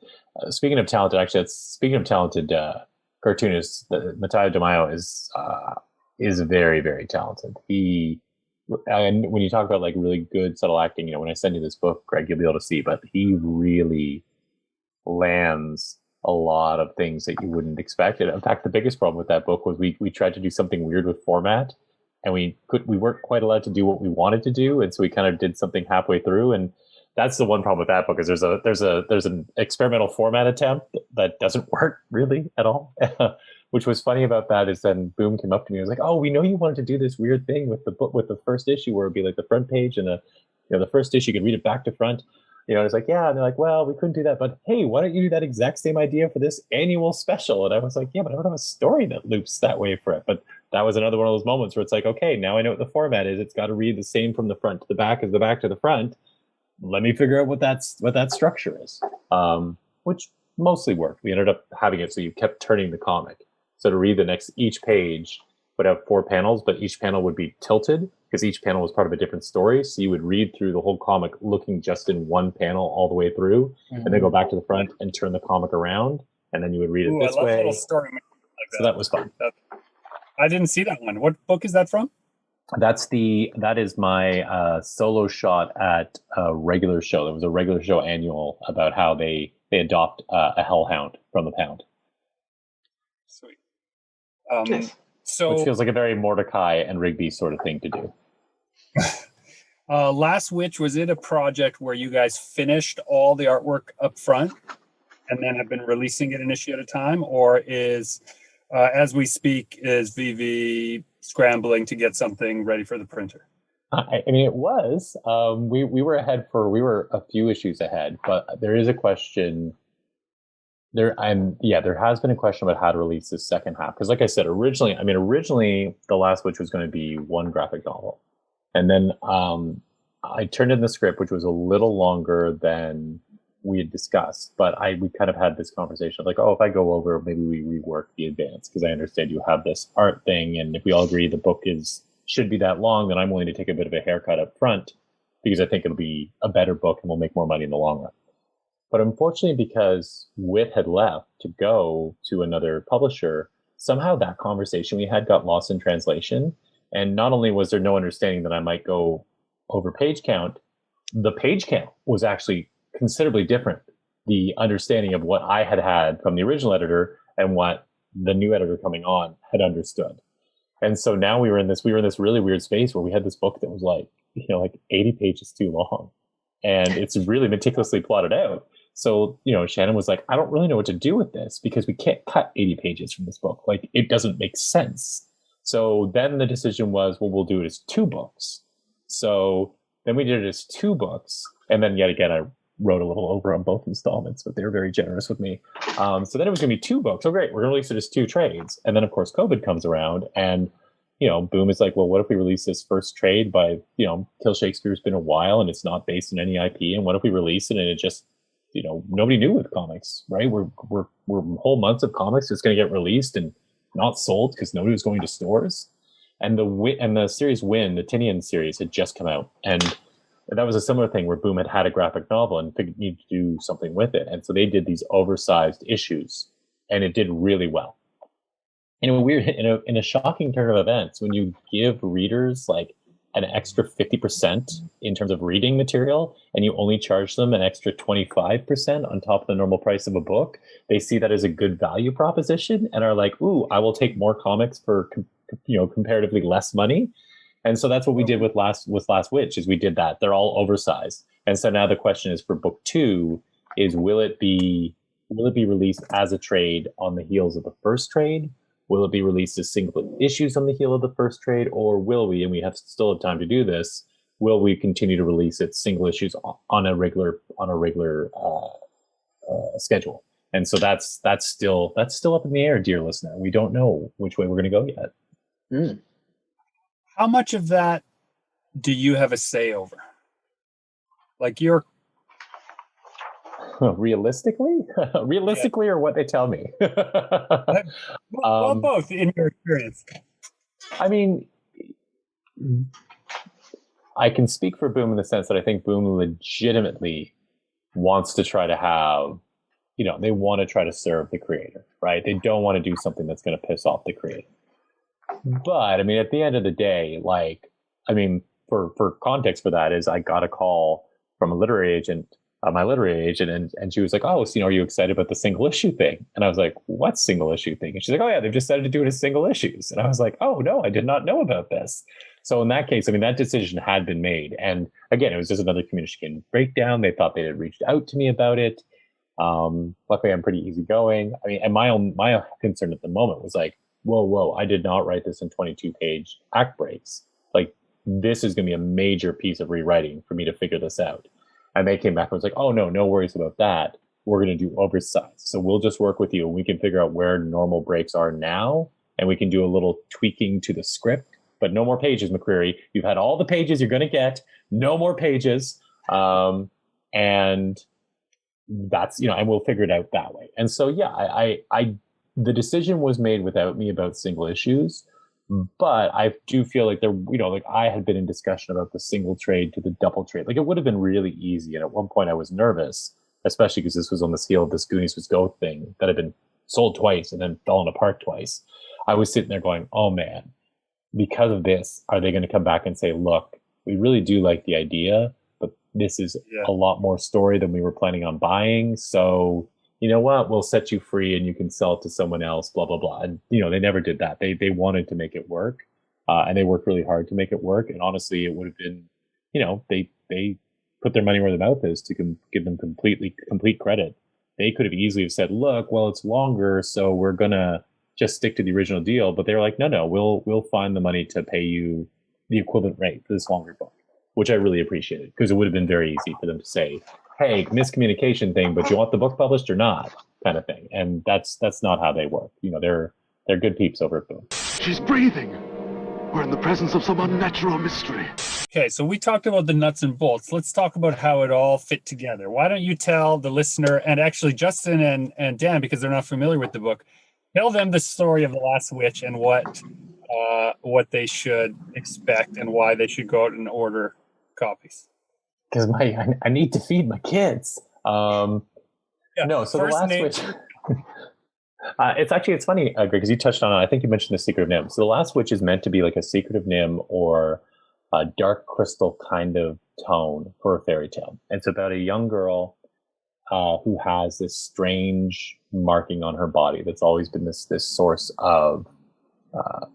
speaking of talented cartoonist, Mattia Di Maio is very, very talented. And when you talk about like really good subtle acting, when I send you this book, Greg, you'll be able to see, but he really lands a lot of things that you wouldn't expect. And in fact, the biggest problem with that book was we tried to do something weird with format, and we weren't quite allowed to do what we wanted to do, and so we kind of did something halfway through. And that's the one problem with that book, is there's an experimental format attempt that doesn't work really at all. Which was funny about that is then Boom came up to me and was like, "Oh, we know you wanted to do this weird thing with the book, with the first issue, where it'd be like the front page and the first issue, you could read it back to front." And it's like, yeah, and they're like, well, we couldn't do that, but hey, why don't you do that exact same idea for this annual special? And I was like, yeah, but I don't have a story that loops that way for it. But that was another one of those moments where it's like, okay, now I know what the format is. It's got to read the same from the front to the back as the back to the front. Let me figure out what that structure is, which mostly worked. We ended up having it so you kept turning the comic. So to read each page would have 4 panels, but each panel would be tilted because each panel was part of a different story. So you would read through the whole comic looking just in one panel all the way through, and then go back to the front and turn the comic around, and then you would read it this way. Little story like that. So that was fun. I didn't see that one. What book is that from? That is my solo shot at a regular show. There was a regular show annual about how they adopt a hellhound from the pound. Sweet. Which feels like a very Mordecai and Rigby sort of thing to do. Last Witch, was it a project where you guys finished all the artwork up front and then have been releasing it an issue at a time? Or is, as we speak, is VV scrambling to get something ready for the printer? I mean, it was. We were a few issues ahead, but there is a question. There has been a question about how to release the second half, because like I said, originally The Last Witch was going to be one graphic novel, and then I turned in the script, which was a little longer than we had discussed, but we kind of had this conversation of like, oh, if I go over, maybe we rework the advance, because I understand you have this art thing, and if we all agree the book should be that long, then I'm willing to take a bit of a haircut up front, because I think it'll be a better book and we'll make more money in the long run. But unfortunately, because Wit had left to go to another publisher, somehow that conversation we had got lost in translation. And not only was there no understanding that I might go over page count, the page count was actually considerably different, the understanding of what I had from the original editor and what the new editor coming on had understood. And so now we were in this really weird space where we had this book that was like 80 pages too long, and it's really meticulously plotted out. So, Shannon was like, I don't really know what to do with this because we can't cut 80 pages from this book. Like, it doesn't make sense. So then the decision was, well, we'll do it as 2 books. So then we did it as 2 books. And then yet again, I wrote a little over on both installments, but they were very generous with me. So then it was going to be 2 books. Oh, great. We're going to release it as 2 trades. And then, of course, COVID comes around, and, Boom is like, well, what if we release this first trade by, Kill Shakespeare's been a while and it's not based on any IP. And what if we release it and it just, nobody knew with comics, right? We're whole months of comics that's going to get released and not sold because nobody was going to stores. And the series Win, the Tinian series, had just come out. And that was a similar thing where Boom had a graphic novel and figured needed to do something with it. And so they did these oversized issues, and it did really well. In a shocking turn of events, when you give readers like an extra 50% in terms of reading material, and you only charge them an extra 25% on top of the normal price of a book, they see that as a good value proposition and are like, ooh, I will take more comics for comparatively less money. And so that's what we did with Last Witch, is we did that. They're all oversized. And so now the question is for book 2 is, will it be released as a trade on the heels of the first trade? Will it be released as single issues on the heel of the first trade, or will we, and we still have time to do this, will we continue to release it single issues on a regular schedule? And so that's still up in the air, dear listener. We don't know which way we're going to go yet. Mm. How much of that do you have a say over? Like you're realistically, or what they tell me? well, both in your experience. I mean, I can speak for Boom in the sense that I think Boom legitimately wants to try to have, they want to try to serve the creator, right? They don't want to do something that's going to piss off the creator. But I mean, at the end of the day, for context for that is I got a call from a literary agent, my literary agent, and she was like, oh, so, are you excited about the single issue thing? And I was like, what single issue thing? And she's like, oh yeah, they've just decided to do it as single issues. And I was like, oh no, I did not know about this. So in that case, that decision had been made. And again, it was just another communication breakdown. They thought they had reached out to me about it. Luckily I'm pretty easygoing. I mean, and my concern at the moment was like, whoa, I did not write this in 22-page act breaks. Like, this is going to be a major piece of rewriting for me to figure this out. And they came back and was like, oh, no worries about that. We're going to do oversized. So we'll just work with you and we can figure out where normal breaks are now. And we can do a little tweaking to the script. But no more pages, McCreary. You've had all the pages you're going to get. No more pages. And that's, and we'll figure it out that way. And so, yeah, the decision was made without me about single issues. But I do feel like I had been in discussion about the single trade to the double trade. Like, it would have been really easy. And at one point I was nervous, especially because this was on the scale of this Goonies Was Go thing that had been sold twice and then fallen apart twice. I was sitting there going, oh man, because of this, are they going to come back and say, look, we really do like the idea, but this is a lot more story than we were planning on buying. So, you know what, we'll set you free and you can sell it to someone else, blah, blah, blah. And, they never did that. They wanted to make it work, and they worked really hard to make it work. And honestly, it would have been, they put their money where their mouth is to give them complete credit. They could have easily have said, look, well, it's longer, so we're going to just stick to the original deal. But they were like, no, we'll find the money to pay you the equivalent rate for this longer book, which I really appreciated, because it would have been very easy for them to say, hey, miscommunication thing, but you want the book published or not, kind of thing. And that's not how they work. They're good peeps over at Boom. She's breathing. We're in the presence of some unnatural mystery. Okay, so we talked about the nuts and bolts. Let's talk about how it all fit together. Why don't you tell the listener, and actually Justin and Dan, because they're not familiar with the book, tell them the story of The Last Witch and what they should expect and why they should go out and order copies. Because I need to feed my kids. So The Last Witch. It's funny, Greg, because you touched on it. I think you mentioned The Secret of Nim. So The Last Witch is meant to be like a Secret of Nim or a Dark Crystal kind of tone for a fairy tale. It's about a young girl who has this strange marking on her body that's always been this source of uh,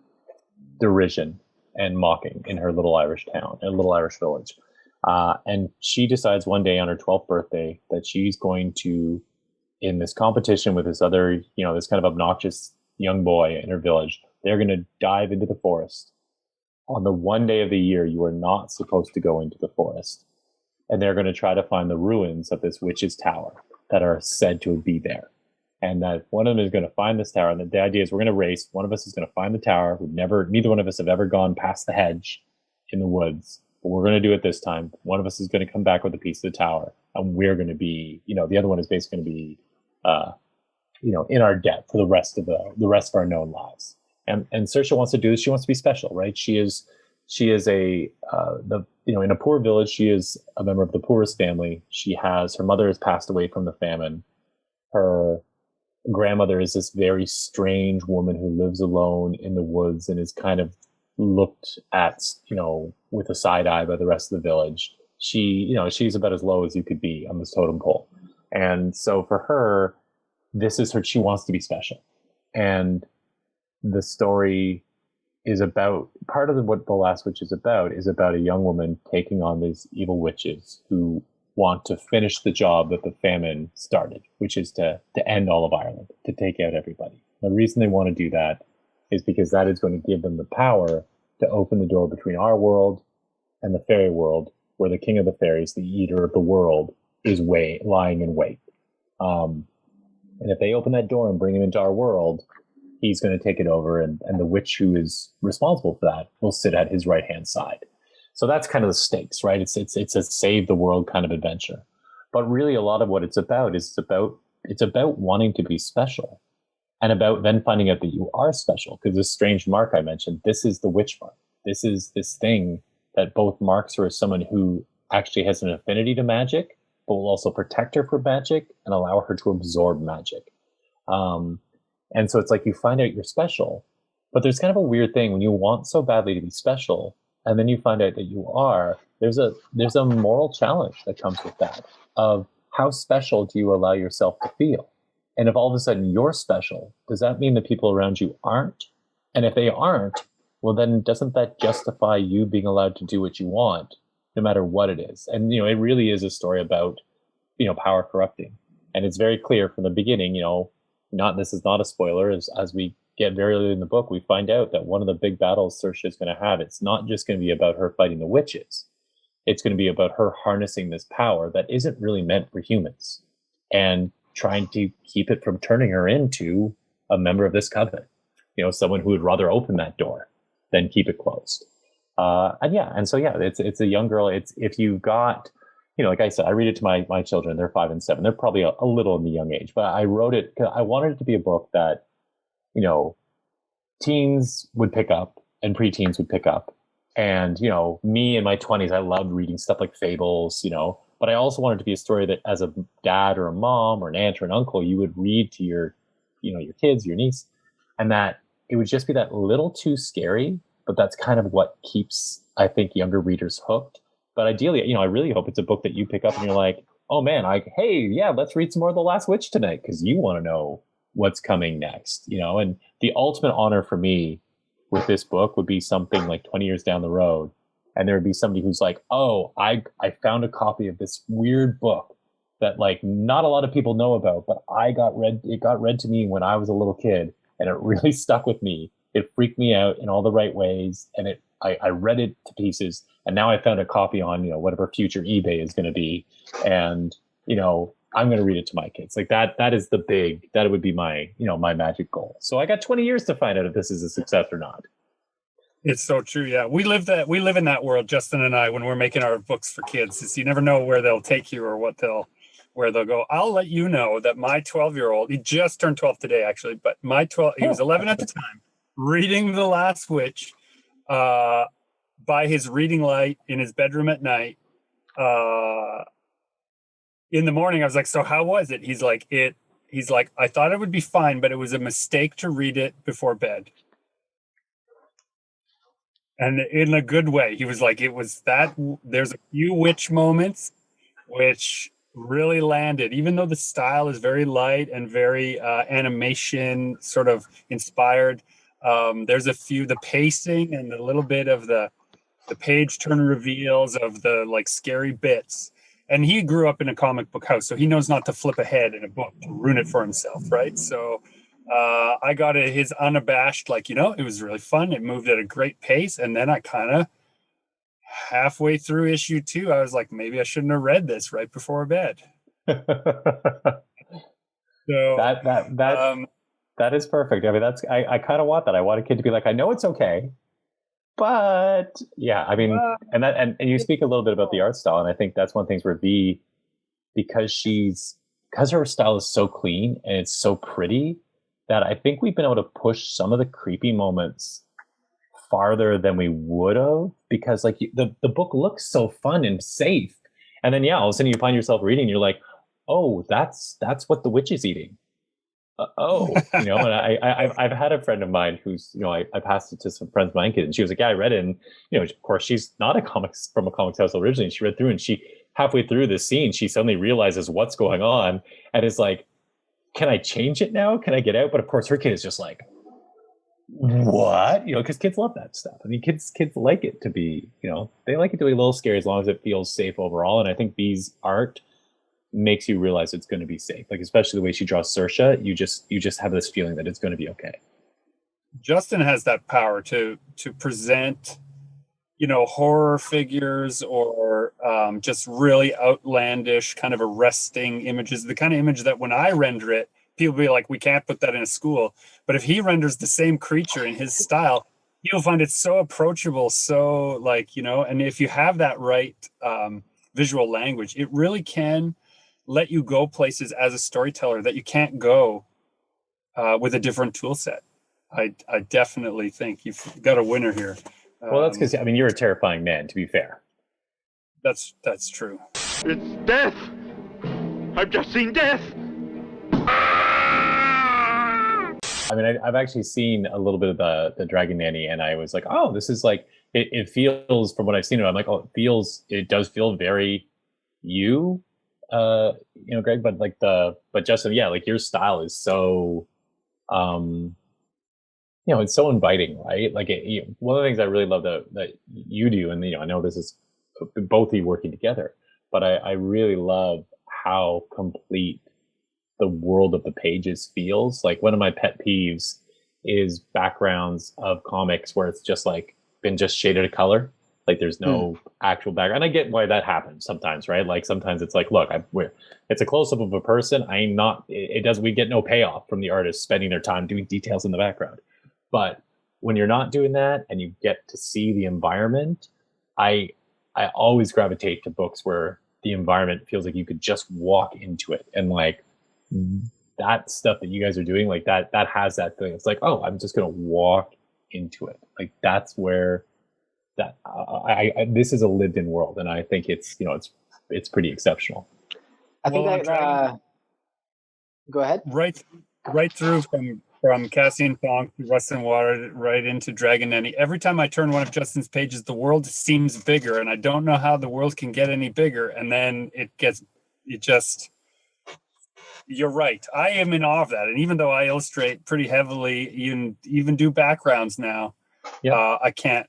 derision and mocking in her little Irish town, a little Irish village. And she decides one day on her 12th birthday that she's going to, in this competition with this other, this kind of obnoxious young boy in her village, they're going to dive into the forest. On the one day of the year, you are not supposed to go into the forest. And they're going to try to find the ruins of this witch's tower that are said to be there. And that one of them is going to find this tower. And the idea is we're going to race. One of us is going to find the tower. Neither one of us have ever gone past the hedge in the woods. But we're going to do it this time. One of us is going to come back with a piece of the tower. And we're going to be, the other one is basically going to be, in our debt for the rest of our known lives. And Saoirse wants to do this. She wants to be special, right? She is in a poor village. She is a member of the poorest family. Her mother has passed away from the famine. Her grandmother is this very strange woman who lives alone in the woods and is kind of looked at, with a side eye by the rest of the village. She's about as low as you could be on this totem pole. And so for her, this is she wants to be special. And the story is about, part of what The Last Witch is about a young woman taking on these evil witches who want to finish the job that the famine started, which is to end all of Ireland, to take out everybody. The reason they want to do that is because that is going to give them the power to open the door between our world and the fairy world, where the king of the fairies, the eater of the world, is lying in wait. And if they open that door and bring him into our world, he's going to take it over, and the witch who is responsible for that will sit at his right-hand side. So that's kind of the stakes, right? It's a save the world kind of adventure. But really a lot of what it's about is it's about wanting to be special, and about then finding out that you are special. Because this strange mark I mentioned, this is the witch mark. This is this thing that both marks her as someone who actually has an affinity to magic, but will also protect her from magic and allow her to absorb magic. And so it's like you find out you're special, but there's kind of a weird thing when you want so badly to be special, and then you find out that you are. There's a moral challenge that comes with that, of how special do you allow yourself to feel? And if all of a sudden you're special, does that mean the people around you aren't? And if they aren't, well, then doesn't that justify you being allowed to do what you want, no matter what it is? And, it really is a story about, power corrupting. And it's very clear from the beginning, this is not a spoiler, as we get very early in the book, we find out that one of the big battles Saoirse is going to have, it's not just going to be about her fighting the witches. It's going to be about her harnessing this power that isn't really meant for humans, and trying to keep it from turning her into a member of this coven. Someone who would rather open that door than keep it closed. It's a young girl. If you've got, like I said, I read it to my children. They're 5 and 7. They're probably a little in the young age, but I wrote it because I wanted it to be a book that, teens would pick up and preteens would pick up. And, me in my 20s, I loved reading stuff like fables, but I also wanted it to be a story that as a dad or a mom or an aunt or an uncle, you would read to your kids, your niece, and that it would just be that little too scary, but that's kind of what keeps, I think, younger readers hooked. But ideally, I really hope it's a book that you pick up and you're like, oh man, let's read some more of The Last Witch tonight, because you want to know what's coming next, and the ultimate honor for me with this book would be something like 20 years down the road, and there would be somebody who's like, oh, I found a copy of this weird book that like not a lot of people know about, but it got read to me when I was a little kid, and it really stuck with me. It freaked me out in all the right ways, and I read it to pieces, and now I found a copy on, whatever future eBay is going to be, and, I'm going to read it to my kids. Like that would be my, my magic goal. So I got 20 years to find out if this is a success or not. It's so true. Yeah. We live in that world, Justin and I, when we're making our books for kids, is you never know where they'll take you or where they'll go. I'll let you know that my 12-year-old, he just turned 12 today, actually, but he was 11 at the time, reading The Last Witch, by his reading light in his bedroom at night. In the morning, I was like, so how was it? He's like, I thought it would be fine, but it was a mistake to read it before bed. And in a good way. He was like, there's a few witch moments, which really landed, even though the style is very light and very animation sort of inspired. There's a few, the pacing and a little bit of the page turn reveals of the like scary bits. And he grew up in a comic book house, so he knows not to flip ahead in a book to ruin it for himself, right? So I got his unabashed, like, it was really fun. It moved at a great pace. And then I kind of halfway through issue 2, I was like, maybe I shouldn't have read this right before bed. So that is perfect. I mean, I kind of want that. I want a kid to be like, I know it's okay, but yeah, I mean, and you speak a little bit about the art style, and I think that's one of the things where because her style is so clean and it's so pretty, that I think we've been able to push some of the creepy moments farther than we would have, because like the book looks so fun and safe, and then all of a sudden you find yourself reading, you're like, oh, that's what the witch is eating. And I've had a friend of mine who's, I passed it to some friends of mine, and she was like, yeah, I read it, and of course she's not from a comics house originally. She read through, and she halfway through the scene, she suddenly realizes what's going on, and is like, can I change it now? Can I get out? But of course her kid is just like, what? Because kids love that stuff. I mean, kids like it to be, they like it to be a little scary as long as it feels safe overall. And I think Bee's art makes you realize it's going to be safe. Like, especially the way she draws Saoirse, you just have this feeling that it's going to be okay. Justin has that power to present, horror figures or just really outlandish, kind of arresting images. The kind of image that when I render it, people be like, we can't put that in a school. But if he renders the same creature in his style, you'll find it so approachable, so and if you have that right visual language, it really can let you go places as a storyteller that you can't go with a different tool set. I definitely think you've got a winner here. Well, that's because, you're a terrifying man, to be fair. That's true. It's death! I've just seen death! I've actually seen a little bit of the Dragon Nanny, and I was like, oh, this is like, it feels, from what I've seen, I'm like, oh, it does feel very you, Greg, but Justin, yeah, like your style is so, it's so inviting, right? Like one of the things I really love that you do, and I know this is both of you working together, but I really love how complete the world of the pages feels. Like, one of my pet peeves is backgrounds of comics where it's just like been just shaded a color, like there's no actual background. And I get why that happens sometimes, right? Like sometimes it's like, look, it's a close-up of a person. We get no payoff from the artist spending their time doing details in the background. But when you're not doing that and you get to see the environment, I always gravitate to books where the environment feels like you could just walk into it, and like that stuff that you guys are doing, like that has that thing. It's like, oh, I'm just gonna walk into it. Like that's where that this is a lived-in world, and I think it's it's pretty exceptional. I think go ahead. Right through from Cassian Fong to Rust and Water right into Dragon Nanny. Every time I turn one of Justin's pages, the world seems bigger, and I don't know how the world can get any bigger. And then you're right. I am in awe of that. And even though I illustrate pretty heavily, even do backgrounds now, I can't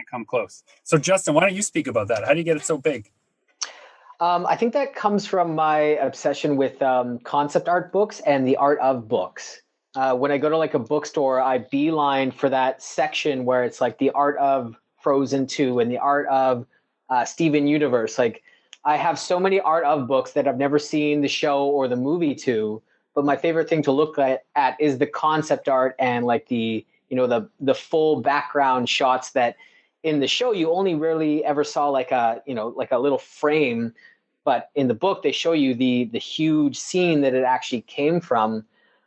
come close. So Justin, why don't you speak about that? How do you get it so big? I think that comes from my obsession with concept art books and the art of books. When I go to like a bookstore, I beeline for that section where it's like the art of Frozen 2 and the art of Steven Universe. Like, I have so many art of books that I've never seen the show or the movie to, but my favorite thing to look at is the concept art and like the full background shots that in the show you only really ever saw like a little frame, but in the book they show you the huge scene that it actually came from.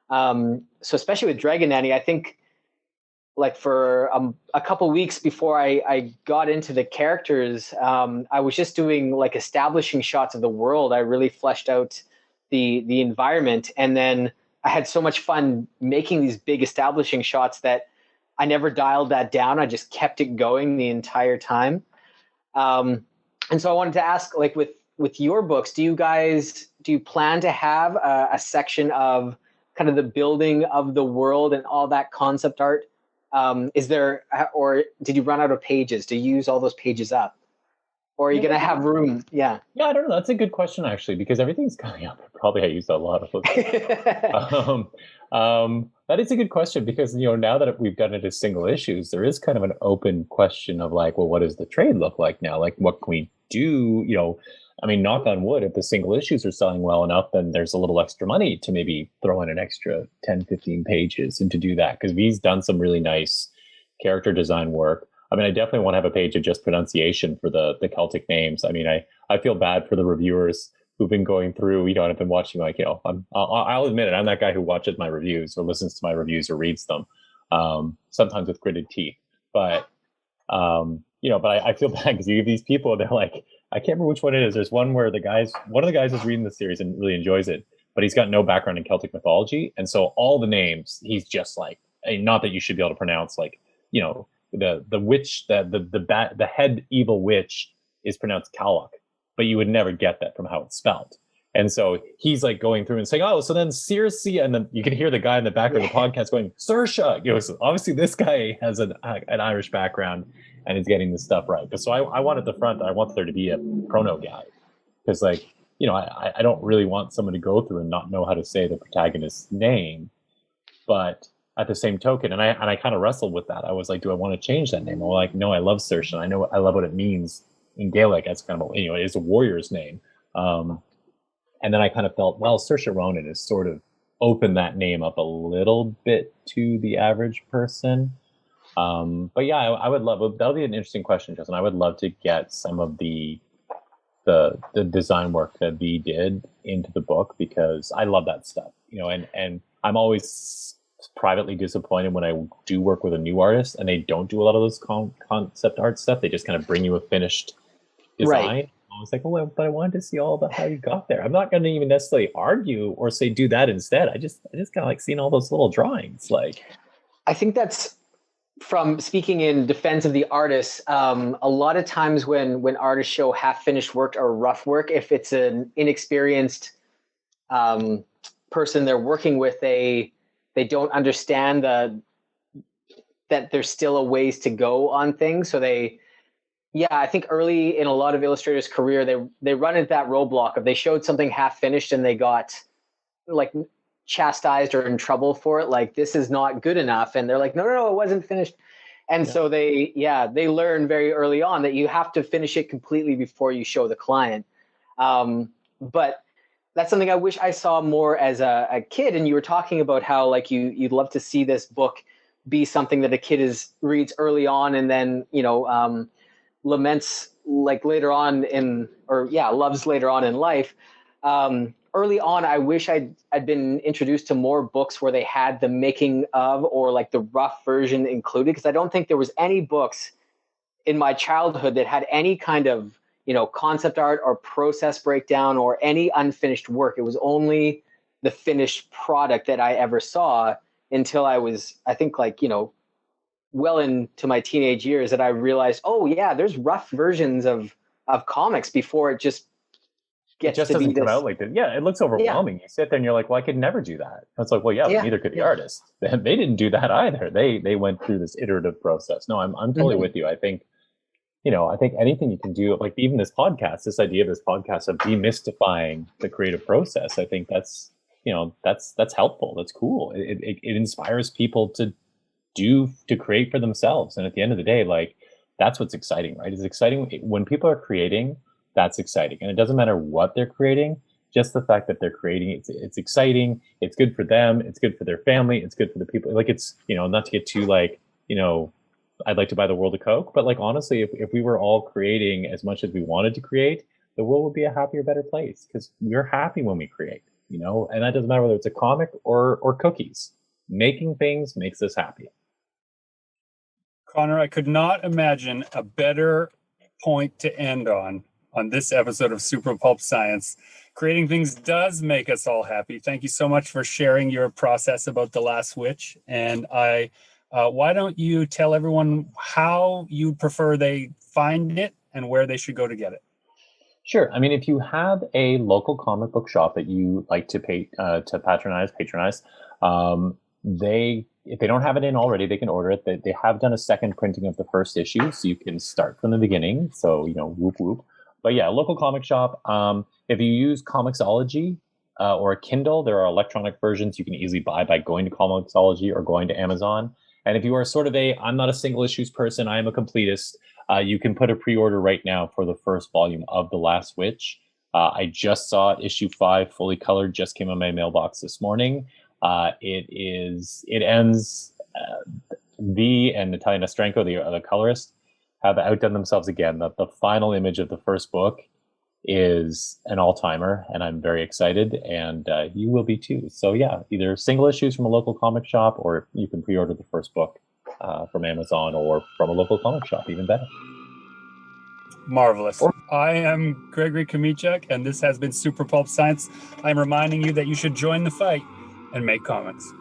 So especially with Dragon Nanny, I think like for a couple weeks before I got into the characters, I was just doing like establishing shots of the world. I really fleshed out the environment, and then I had so much fun making these big establishing shots that I never dialed that down. I just kept it going the entire time. And so I wanted to ask, like with your books, do you plan to have a section of kind of the building of the world and all that concept art? Is there, or did you run out of pages? Do you use all those pages up? Or are you Yeah, going to have room? Yeah. yeah, I don't know. That's a good question actually, because everything's coming up. Probably I used a lot of them. That is a good question because now that we've done it as single issues, there is kind of an open question of like, well, what does the trade look like now? Like, what can we do? I mean, knock on wood, if the single issues are selling well enough, then there's a little extra money to maybe throw in an extra 10, 15 pages and to do that, because V's done some really nice character design work. I mean, I definitely want to have a page of just pronunciation for the Celtic names. I mean, I feel bad for the reviewers who've been going through, and I've been watching, like, I'll admit it, I'm that guy who watches my reviews or listens to my reviews or reads them, sometimes with gritted teeth. But, but I feel bad because you give these people, they're like, I can't remember which one it is. There's one where one of the guys is reading the series and really enjoys it, but he's got no background in Celtic mythology. And so all the names, he's just like, not that you should be able to pronounce, like, the witch, the head evil witch is pronounced Kalok, but you would never get that from how it's spelled. And so he's like going through and saying, oh, so then Circe, and then you can hear the guy in the back of the podcast going, Saoirse. So obviously this guy has an Irish background and is getting this stuff right. But so I want at the front, I want there to be a prono guide, because like, I don't really want someone to go through and not know how to say the protagonist's name. But at the same token, and I kind of wrestled with that. I was like, do I want to change that name? I'm like, no, I love Saoirse, and I love what it means in Gaelic. That's kind of, it is a warrior's name. And then I kind of felt, well, Saoirse Ronan has sort of opened that name up a little bit to the average person. But yeah, I would love, that'll be an interesting question, Justin. I would love to get some of the design work that V did into the book, because I love that stuff, and I'm always privately disappointed when I do work with a new artist and they don't do a lot of those concept art stuff. They just kind of bring you a finished design. Right. I was like, oh, but I wanted to see all about how you got there. I'm not going to even necessarily argue or say do that instead. I just kind of like seeing all those little drawings. Like, I think that's, from speaking in defense of the artists, a lot of times when artists show half-finished work or rough work, if it's an inexperienced person they're working with, they don't understand that there's still a ways to go on things. So I think early in a lot of illustrators' career, they run into that roadblock of they showed something half finished and they got like chastised or in trouble for it. Like, this is not good enough. And they're like, no, it wasn't finished. And so they learn very early on that you have to finish it completely before you show the client. But that's something I wish I saw more as a kid. And you were talking about how like you'd love to see this book be something that a kid reads early on and then, laments like later on loves later on in life. Early on, I wish I'd been introduced to more books where they had the making of or like the rough version included, because I don't think there was any books in my childhood that had any kind of, concept art or process breakdown or any unfinished work. It was only the finished product that I ever saw until I was, I think, like, well into my teenage years, that I realized, oh yeah, there's rough versions of comics before it just gets to be this. Come out like that. Yeah, it looks overwhelming. You sit there and you're like, well, I could never do that. It's like, well, but neither could the artist. They didn't do that either. They went through this iterative process. No, I'm totally with you. I think, I think anything you can do, like even this podcast, this idea of this podcast of demystifying the creative process, I think that's helpful. That's cool. It inspires people to create for themselves. And at the end of the day, like, that's what's exciting, right? It's exciting when people are creating. That's exciting. And it doesn't matter what they're creating, just the fact that they're creating, it's exciting. It's good for them. It's good for their family. It's good for the people. Like, it's, not to get too like, I'd like to buy the world a Coke, but like, honestly, if we were all creating as much as we wanted to create, the world would be a happier, better place, because we're happy when we create, and that doesn't matter whether it's a comic or cookies. Making things makes us happy. Connor, I could not imagine a better point to end on this episode of Super Pulp Science. Creating things does make us all happy. Thank you so much for sharing your process about The Last Witch. And why don't you tell everyone how you prefer they find it and where they should go to get it? Sure. I mean, if you have a local comic book shop that you like to patronize, they if they don't have it in already, they can order it. They have done a second printing of the first issue, so you can start from the beginning. So whoop whoop. But yeah, local comic shop. If you use Comixology or a Kindle, there are electronic versions you can easily buy by going to Comixology or going to Amazon. And if you are sort of I'm not a single issues person, I am a completist. You can put a pre-order right now for the first volume of The Last Witch. I just saw it, issue 5, fully colored, just came in my mailbox this morning. It ends. V and Natalia Nastrenko, the colorist, have outdone themselves again. The final image of the first book is an all-timer, and I'm very excited, and you will be too. So yeah, either single issues from a local comic shop, or you can pre-order the first book from Amazon or from a local comic shop, even better. Marvelous. I am Gregory Komichek, and this has been Super Pulp Science. I'm reminding you that you should join the fight and make comics.